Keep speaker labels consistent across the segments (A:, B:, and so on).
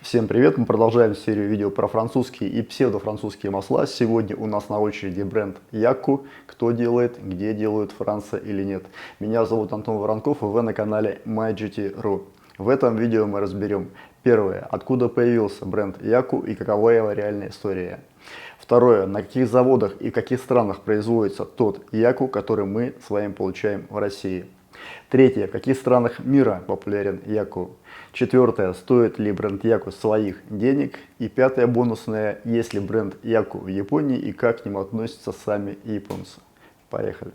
A: Всем привет! Мы продолжаем серию видео про французские и псевдофранцузские масла. Сегодня у нас на очереди бренд Yaku. Кто делает, где делают, Франция или нет. Меня зовут Антон Воронков, и вы на канале MyGT.ru. В этом видео мы разберем: первое, откуда появился бренд Yaku и какова его реальная история. Второе, на каких заводах и в каких странах производится тот Yaku, который мы с вами получаем в России. Третье, в каких странах мира популярен Yaku. Четвертое, стоит ли бренд Yaku своих денег. И пятое, бонусное, есть ли бренд Yaku в Японии и как к нему относятся сами японцы. Поехали.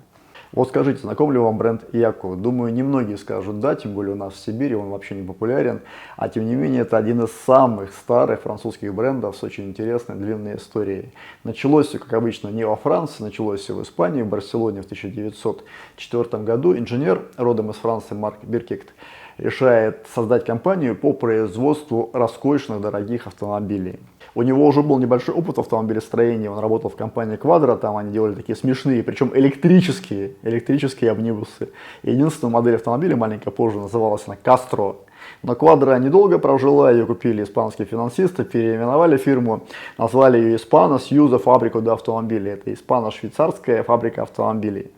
A: Вот скажите, знаком ли вам бренд Yaku? Думаю, немногие скажут да, тем более у нас в Сибири он вообще не популярен. А тем не менее, это один из самых старых французских брендов с очень интересной длинной историей. Началось все, как обычно, не во Франции, началось все в Испании, в Барселоне в 1904 году. Инженер, родом из Франции, Марк Биркект, решает создать компанию по производству роскошных дорогих автомобилей. У него уже был небольшой опыт автомобилестроения, он работал в компании Quadra, там они делали такие смешные, причем электрические амнибусы. Единственная модель автомобиля, маленько позже, называлась она Castro. Но Quadra недолго прожила, ее купили испанские финансисты, переименовали фирму, назвали ее Hispano-Suiza Fábrica de Automobili, это испано-швейцарская фабрика автомобилей.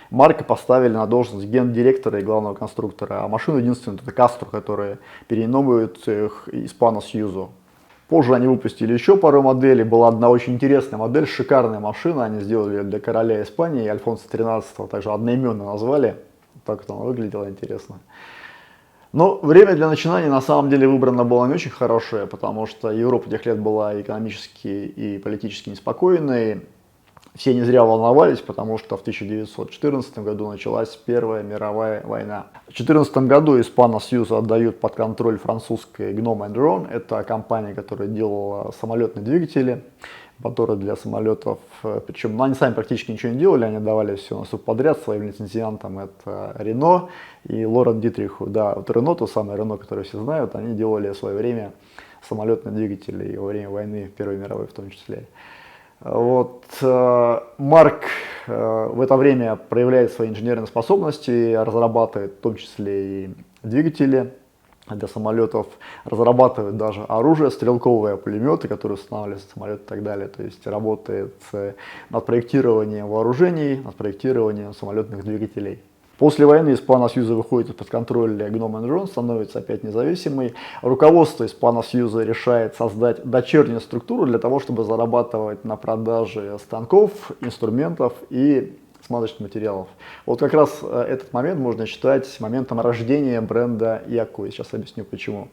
A: Марка поставили на должность гендиректора и главного конструктора, а машину единственную это Castro, которая переименовывает их Hispano-Suiza. Позже они выпустили еще пару моделей, была одна очень интересная модель, шикарная машина, они сделали для короля Испании, Альфонса XIII, также одноименно назвали, так это она выглядела интересно. Но время для начинания на самом деле выбрано было не очень хорошее, потому что Европа тех лет была экономически и политически неспокойной. Все не зря волновались, потому что в 1914 году началась Первая мировая война. В 1914 году Hispano-Suiza отдают под контроль французской Gnome Drone. Это компания, которая делала самолетные двигатели, моторы для самолетов. Причем они сами практически ничего не делали, они давали все на субподряд своим лицензиантам. Это Renault и Лорен Дитриху. Да, вот Renault, то самое Renault, которое все знают, они делали в свое время самолетные двигатели и во время войны, Первой мировой в том числе. Вот, Марк в это время проявляет свои инженерные способности, разрабатывает в том числе и двигатели для самолетов, разрабатывает даже оружие, стрелковые пулеметы, которые устанавливаются в самолет и так далее. То есть работает над проектированием вооружений, над проектированием самолетных двигателей. После войны Hispano-Suiza выходит из-под контроля Gnome Drone, становится опять независимой. Руководство Hispano-Suiza решает создать дочернюю структуру для того, чтобы зарабатывать на продаже станков, инструментов и смазочных материалов. Вот как раз этот момент можно считать моментом рождения бренда Yaku. Я сейчас объясню почему.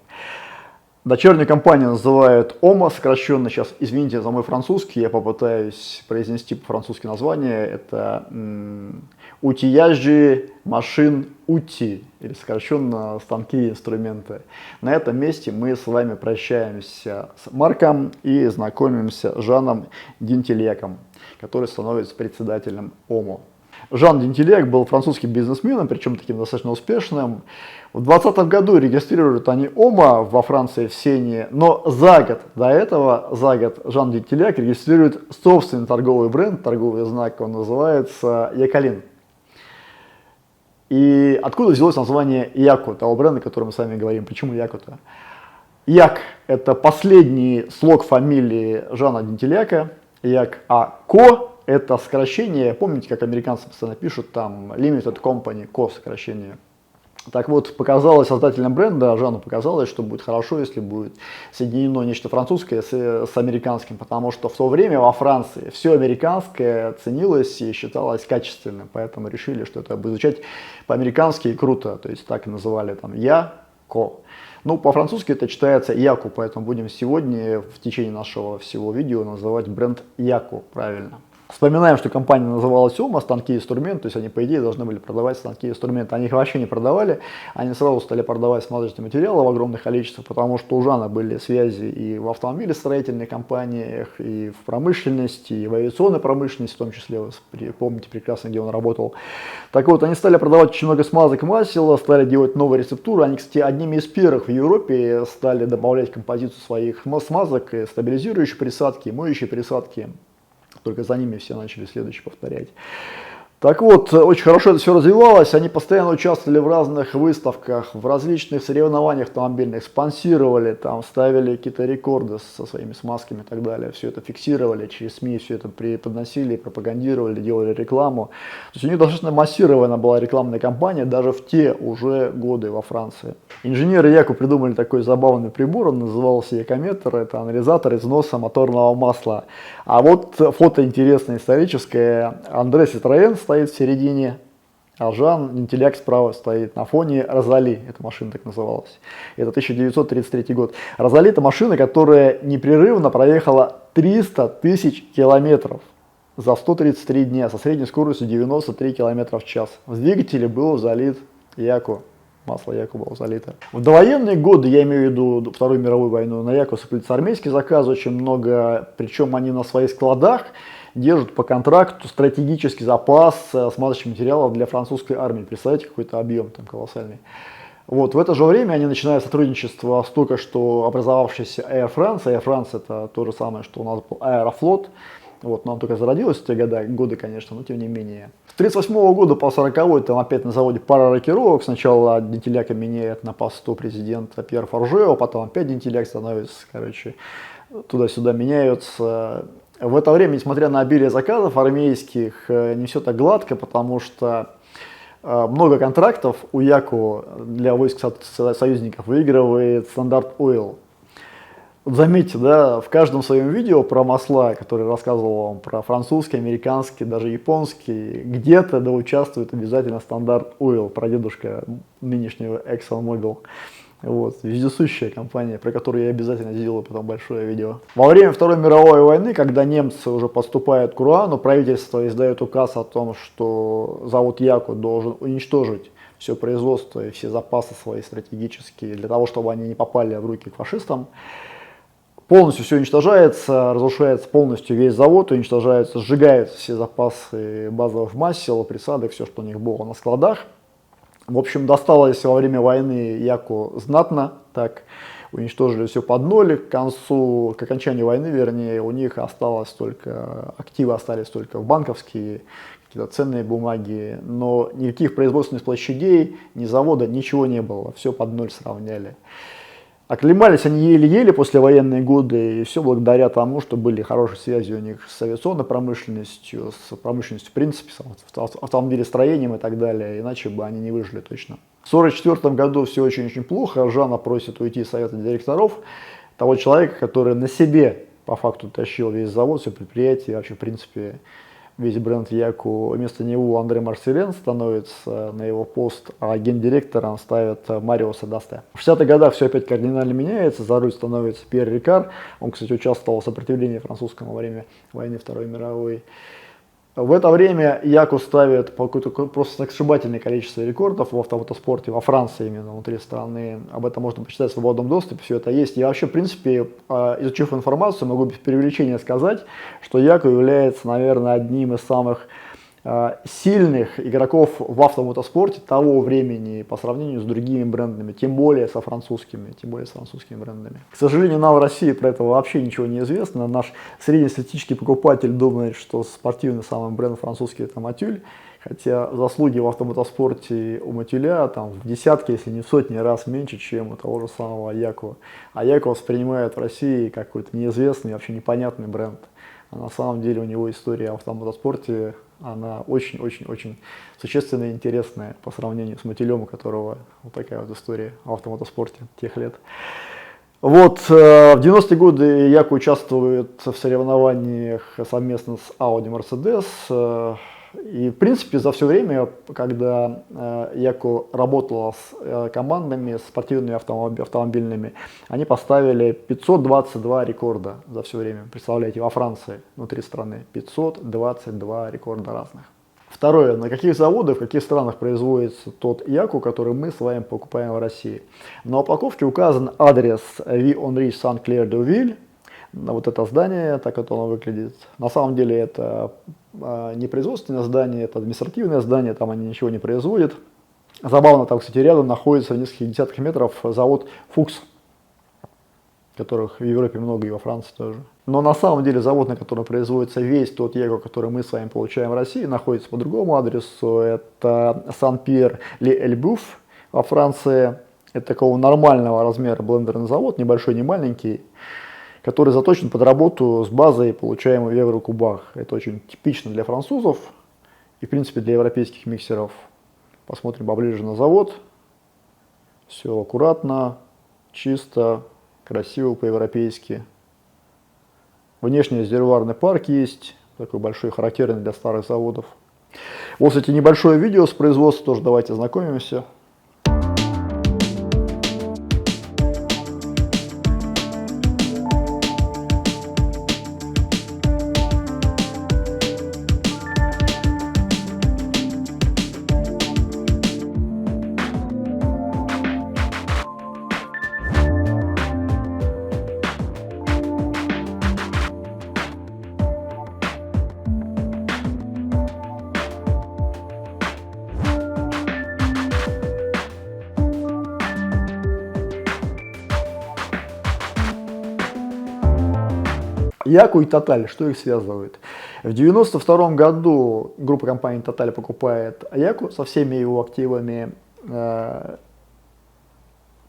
A: Дочернюю компанию называют OMA, сокращенно, сейчас, извините за мой французский, я попытаюсь произнести по-французски название, это Outillage Machine Outils, или сокращенно станки и инструменты. На этом месте мы с вами прощаемся с Марком и знакомимся с Жаном Динтильяком, который становится председателем OMA. Жан Динтильяк был французским бизнесменом, причем таким достаточно успешным. В 2020 году регистрируют они OMA во Франции в Сене, но за год до этого, Жан Динтильяк регистрирует собственный торговый бренд, торговый знак, он называется Яколин. И откуда взялось название Yaku, того бренда, о котором мы с вами говорим? Почему Yaku-то? Як – это последний слог фамилии Жана Динтильяка, Як, а Ко – это сокращение, помните, как американцы постоянно пишут, там, Limited Company, Ко сокращение. Так вот, показалось создателям бренда, Жану показалось, что будет хорошо, если будет соединено нечто французское с американским, потому что в то время во Франции все американское ценилось и считалось качественным, поэтому решили, что это будет звучать по-американски и круто, то есть так и называли там Яко. Ну, по-французски это читается Yaku, поэтому будем сегодня в течение нашего всего видео называть бренд Yaku правильно. Вспоминаем, что компания называлась OMA, станки и инструменты, то есть они, по идее, должны были продавать станки и инструменты. Они их вообще не продавали, они сразу стали продавать смазочные материалы в огромных количествах, потому что у Жана были связи и в автомобилестроительных компаниях, и в промышленности, и в авиационной промышленности, в том числе, вы помните прекрасно, где он работал. Так вот, они стали продавать очень много смазок и масел, стали делать новые рецептуры. Они, кстати, одними из первых в Европе стали добавлять в композицию своих смазок стабилизирующие присадки, моющие присадки. Только за ними все начали следующее повторять. Так вот, очень хорошо это все развивалось, они постоянно участвовали в разных выставках, в различных соревнованиях автомобильных, спонсировали, там, ставили какие-то рекорды со своими смазками и так далее, все это фиксировали, через СМИ все это преподносили, пропагандировали, делали рекламу. То есть у них достаточно массированная была рекламная кампания даже в те уже годы во Франции. Инженеры Яку придумали такой забавный прибор, он назывался Якометр, это анализатор износа моторного масла. А вот фото интересное историческое, Андре Ситроен стоит в середине, а Жан Нинтиляк справа стоит на фоне Розали, эта машина так называлась. Это 1933 год. Розали — это машина, которая непрерывно проехала 300 тысяч километров за 133 дня со средней скоростью 93 километра в час. В двигателе был залит Яку. Масло Яку было залито. В довоенные годы, я имею в виду Вторую мировую войну, на Яку сыплются армейские заказы очень много, причем они на своих складах держат по контракту стратегический запас смазочных материалов для французской армии. Представляете, какой-то объем там колоссальный. Вот, в это же время они начинают сотрудничество с только что образовавшейся Air France. Air France — это то же самое, что у нас был Аэрофлот. Вот, нам только зародилось в те годы, конечно, но тем не менее. С 1938 года по 1940 там опять на заводе пара рокировок. Сначала Нинтиляка меняет на посту президента Пьер Форжео, потом опять Нинтиляк становится, туда-сюда меняются. В это время, несмотря на обилие заказов армейских, не все так гладко, потому что много контрактов у Яку для войск союзников выигрывает Стандарт Ойл. Вот заметьте, да, в каждом своем видео про масла, который рассказывал вам про французский, американский, даже японский, где-то да участвует обязательно Стандарт Ойл, прадедушка нынешнего ExxonMobil. Вот, вездесущая компания, про которую я обязательно сделаю потом большое видео. Во время Второй мировой войны, когда немцы уже подступают к Руану, правительство издает указ о том, что завод Яку должен уничтожить все производство и все запасы свои стратегические, для того, чтобы они не попали в руки к фашистам. Полностью все уничтожается, разрушается полностью весь завод, уничтожаются, сжигаются все запасы базовых масел, присадок, все, что у них было на складах. В общем, досталось во время войны Яку знатно, так уничтожили все под ноль. К окончанию войны, вернее, у них осталось только, активы остались только в банковские, какие-то ценные бумаги, но никаких производственных площадей, ни завода, ничего не было, все под ноль сравняли. Оклемались они еле-еле послевоенные годы, и все благодаря тому, что были хорошие связи у них с авиационной промышленностью, с промышленностью в принципе, с автомобилестроением и так далее, иначе бы они не выжили точно. В 1944 году все очень-очень плохо, Жана просит уйти из совета директоров, того человека, который на себе по факту тащил весь завод, все предприятие, вообще в принципе весь бренд Яку. Вместо него Андре Марселен становится на его пост, а гендиректором ставят Мариуса Дасте. В 60-х годах все опять кардинально меняется, за руль становится Пьер Рикар. Он, кстати, участвовал в сопротивлении французскому во время войны Второй мировой. В это время Яку ставит просто сногсшибательное количество рекордов в автоспорте, во Франции именно, внутри страны. Об этом можно почитать в свободном доступе, все это есть. Я вообще, в принципе, изучив информацию, могу без преувеличения сказать, что Яку является, наверное, одним из самых сильных игроков в автомотоспорте того времени по сравнению с другими брендами, тем более со французскими брендами. К сожалению, нам в России про это вообще ничего не известно. Наш среднестатистический покупатель думает, что спортивный самый бренд французский — это Мотюль, хотя заслуги в автомотоспорте у Мотюля там в десятки, если не в сотни раз меньше, чем у того же самого Яку. А Яку воспринимают в России как какой-то неизвестный, вообще непонятный бренд. А на самом деле у него история в автомотоспорте, она очень-очень-очень существенная и интересная по сравнению с Мотюлем, у которого вот такая вот история в автомотоспорте тех лет. Вот, в 90-е годы Яку участвует в соревнованиях совместно с Audi Mercedes. И, в принципе, за все время, когда Яку работала с командами, с спортивными автомобильными, они поставили 522 рекорда за все время. Представляете, во Франции, внутри страны, 522 рекорда разных. Второе. На каких заводах, в каких странах производится тот Яку, который мы с вами покупаем в России? На упаковке указан адрес Vie Henri Saint-Clair-de-Ville. Вот это здание, так вот оно выглядит. На самом деле это не производственное здание, это административное здание, там они ничего не производят. Забавно, там, кстати, рядом находится в нескольких десятках метров завод Fuchs. которых в Европе много и во Франции тоже. Но на самом деле завод, на котором производится весь тот яку, который мы с вами получаем в России, находится по другому адресу. Это Сан-Пьер-Ле-Эльбюф во Франции. Это такого нормального размера блендерный завод, небольшой, не маленький, который заточен под работу с базой, получаемой в еврокубах. Это очень типично для французов и, в принципе, для европейских миксеров. Посмотрим поближе на завод. Все аккуратно, чисто, красиво по-европейски. Внешний резервуарный парк есть, такой большой, характерный для старых заводов. Вот, кстати, небольшое видео с производства тоже давайте ознакомимся. Яку и Total, что их связывает? В 1992 году группа компаний Total покупает Яку со всеми его активами. В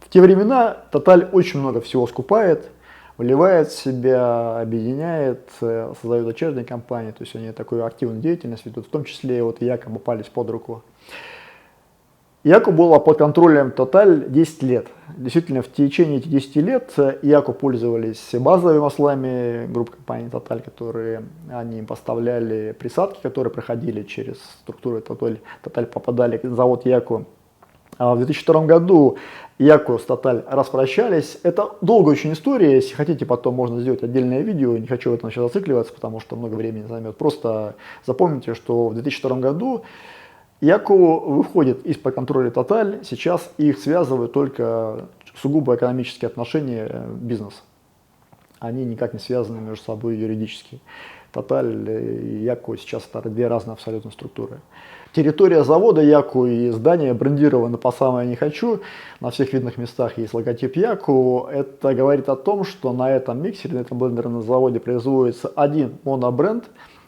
A: те времена Total очень много всего скупает, вливает в себя, объединяет, создает дочерние компании, то есть они такую активную деятельность ведут, в том числе и вот Яку попались под руку. Яку была под контролем Total 10 лет. Действительно, в течение этих 10 лет Яку пользовались базовыми маслами группы компаний Total, которые они им поставляли присадки, которые проходили через структуру Total, попадали на завод Яку. А в 2002 году Яку с Total распрощались. Это долгая очень история, если хотите, потом можно сделать отдельное видео, не хочу в этом сейчас зацикливаться, потому что много времени займет. Просто запомните, что в 2002 году Яку выходит из-под контроля Total, сейчас их связывают только сугубо экономические отношения, бизнес. Они никак не связаны между собой юридически. Total и Яку сейчас это две разные абсолютно структуры. Территория завода Яку и здание брендировано по самое не хочу. На всех видных местах есть логотип Яку. Это говорит о том, что на этом миксере, на этом блендерном заводе производится один монобренд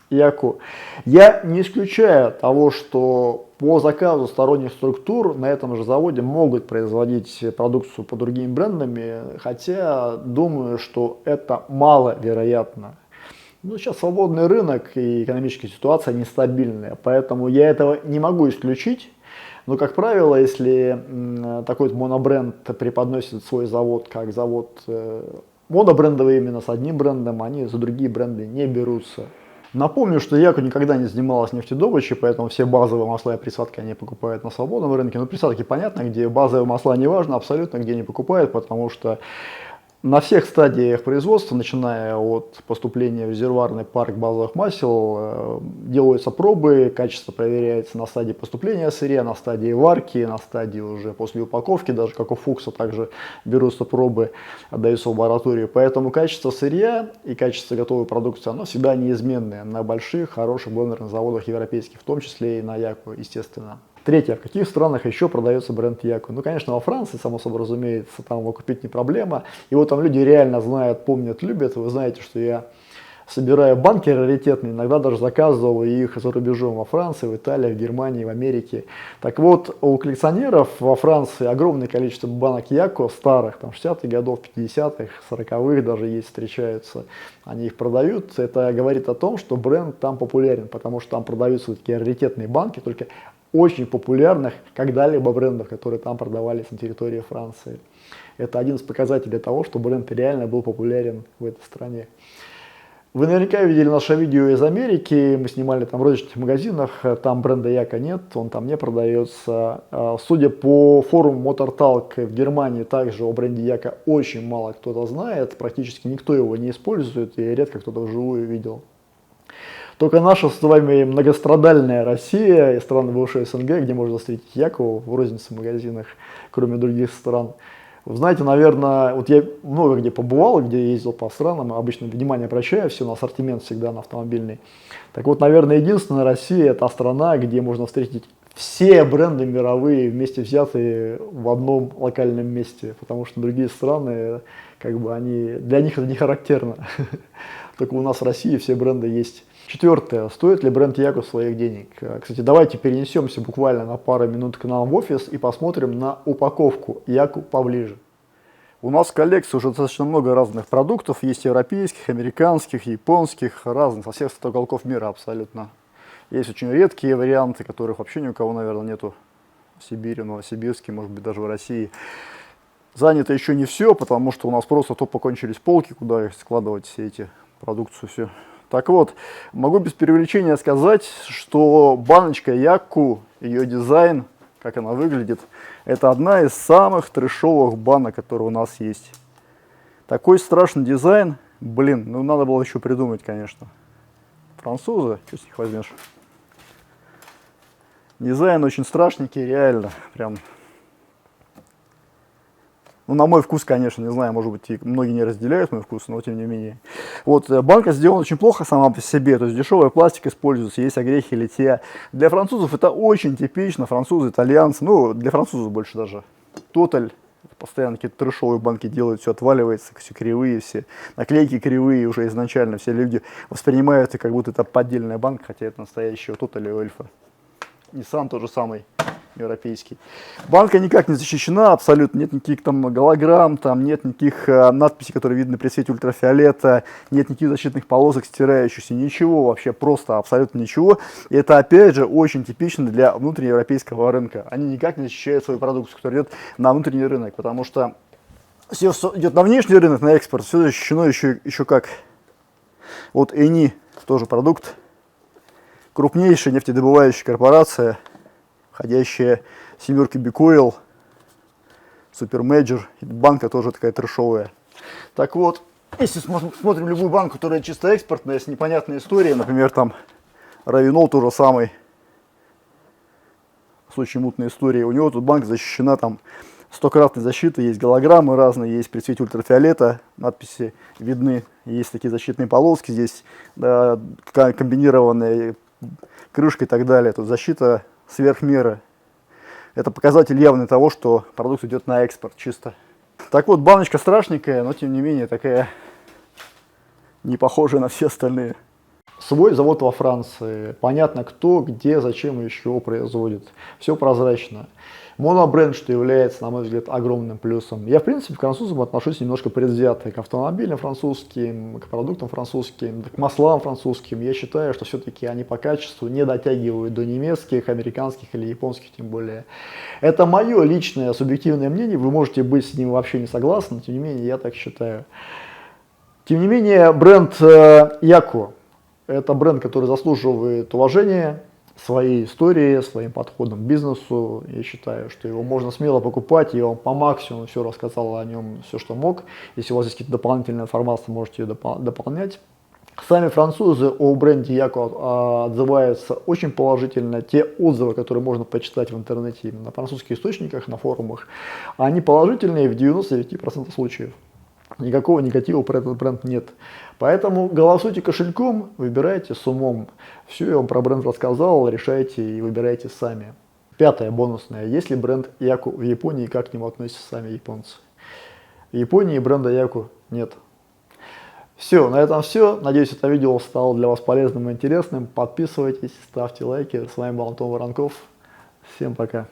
A: Яку. Я не исключаю того, что по заказу сторонних структур на этом же заводе могут производить продукцию под другими брендами, хотя думаю, что это маловероятно. Ну, сейчас свободный рынок и экономическая ситуация нестабильная, поэтому я этого не могу исключить. Но, как правило, если такой монобренд преподносит свой завод как завод монобрендовый именно с одним брендом, они за другие бренды не берутся. Напомню, что Яку никогда не занималась нефтедобычей, поэтому все базовые масла и присадки они покупают на свободном рынке. Но присадки понятно, где базовые масла не важно, абсолютно где не покупают, потому что на всех стадиях производства, начиная от поступления в резервуарный парк базовых масел, делаются пробы, качество проверяется на стадии поступления сырья, на стадии варки, на стадии уже после упаковки, даже как у Фукса также берутся пробы, отдаются в лабораторию. Поэтому качество сырья и качество готовой продукции, оно всегда неизменное на больших, хороших блендерных заводах европейских, в том числе и на Яку, естественно. Третье. В каких странах еще продается бренд Яку? Ну, конечно, во Франции, само собой разумеется, там его купить не проблема. Его там люди реально знают, помнят, любят. Вы знаете, что я собираю банки раритетные, иногда даже заказываю их за рубежом во Франции, в Италии, в Германии, в Америке. Так вот, у коллекционеров во Франции огромное количество банок Яку старых, там 60-х годов, 50-х, 40-х даже есть, встречаются. Они их продают. Это говорит о том, что бренд там популярен, потому что там продаются такие раритетные банки, только очень популярных когда-либо брендов, которые там продавались на территории Франции. Это один из показателей того, что бренд реально был популярен в этой стране. Вы наверняка видели наше видео из Америки, мы снимали там в розничных магазинах, там бренда Яка нет, он там не продается. Судя по форуму Motor Talk в Германии, также о бренде Яка очень мало кто-то знает, практически никто его не использует и редко кто-то вживую видел. Только наша с вами многострадальная Россия и страны бывшей СНГ, где можно встретить Яку в рознице магазинах, кроме других стран. Вы знаете, наверное, вот я много где побывал, где ездил по странам, обычно внимание обращаю все на ассортимент всегда на автомобильный. Так вот, наверное, единственная Россия – это страна, где можно встретить все бренды мировые вместе взятые в одном локальном месте, потому что другие страны, как бы для них это не характерно. Только у нас в России все бренды есть. Четвертое. Стоит ли бренд Яку своих денег? Кстати, давайте перенесемся буквально на пару минут к нам в офис и посмотрим на упаковку Яку поближе. У нас в коллекции уже достаточно много разных продуктов. Есть европейских, американских, японских, разных, со всех уголков мира абсолютно. Есть очень редкие варианты, которых вообще ни у кого, наверное, нету в Сибири, в Новосибирске, может быть, даже в России. Занято еще не все, потому что у нас просто тупо кончились полки, куда их складывать все эти продукцию, все. Так вот, могу без преувеличения сказать, что баночка Яку, ее дизайн, как она выглядит, это одна из самых трэшовых банок, которые у нас есть. Такой страшный дизайн, блин, ну надо было еще придумать, конечно. Французы, что с них возьмешь? Дизайн очень страшненький, реально, прям. Ну, на мой вкус, конечно, не знаю, может быть, и многие не разделяют мой вкус, но тем не менее. Вот, банка сделана очень плохо сама по себе, то есть дешевый пластик используется, есть огрехи литья. Для французов это очень типично, французы, итальянцы, ну, для французов больше даже. Тоталь, постоянно какие-то трэшовые банки делают, все отваливается, все кривые, все наклейки кривые уже изначально, все люди воспринимают это, как будто это поддельная банка, хотя это настоящая Тоталь и Эльфа. Nissan тот же самый, европейский. Банка никак не защищена абсолютно, нет никаких там голограмм, там нет никаких надписей, которые видны при свете ультрафиолета, нет никаких защитных полосок стирающихся, ничего вообще, просто абсолютно ничего. И это опять же очень типично для внутриевропейского рынка. Они никак не защищают свою продукцию, которая идет на внутренний рынок, потому что все идет на внешний рынок, на экспорт, все защищено еще как. Вот Eni, тоже продукт. Крупнейшая нефтедобывающая корпорация, входящая в семерки Бикойл, Супермейджор, банка тоже такая трэшовая. Так вот, если смотрим любую банку, которая чисто экспортная, с непонятной историей, например, там Равинол тоже самый, с очень мутной историей, у него тут банка защищена там 100-кратной защитой, есть голограммы разные, есть при свете ультрафиолета, надписи видны, есть такие защитные полоски, здесь да, комбинированные крышка и так далее. Тут защита сверх меры. Это показатель явный того, что продукт идет на экспорт чисто. Так вот, баночка страшненькая, но тем не менее такая не похожая на все остальные. Свой завод во Франции. Понятно, кто, где, зачем и еще производит. Все прозрачно. Монобренд, что является, на мой взгляд, огромным плюсом. Я, в принципе, к французам отношусь немножко предвзято. К автомобилям французским, к продуктам французским, к маслам французским. Я считаю, что все-таки они по качеству не дотягивают до немецких, американских или японских тем более. Это мое личное субъективное мнение. Вы можете быть с ним вообще не согласны, но тем не менее я так считаю. Тем не менее, бренд Яку – это бренд, который заслуживает уважения, своей историей, своим подходом к бизнесу. Я считаю, что его можно смело покупать, я вам по максимуму все рассказал о нем, все, что мог. Если у вас есть какие-то дополнительные информации, можете ее дополнять. Сами французы о бренде Яку отзываются очень положительно. Те отзывы, которые можно почитать в интернете, на французских источниках, на форумах, они положительные в 99% случаев. Никакого негатива про этот бренд нет. Поэтому голосуйте кошельком, выбирайте с умом. Все я вам про бренд рассказал, решайте и выбирайте сами. Пятое, бонусное. Есть ли бренд Яку в Японии, как к нему относятся сами японцы? В Японии бренда Яку нет. Все, на этом все. Надеюсь, это видео стало для вас полезным и интересным. Подписывайтесь, ставьте лайки. С вами был Антон Воронков. Всем пока.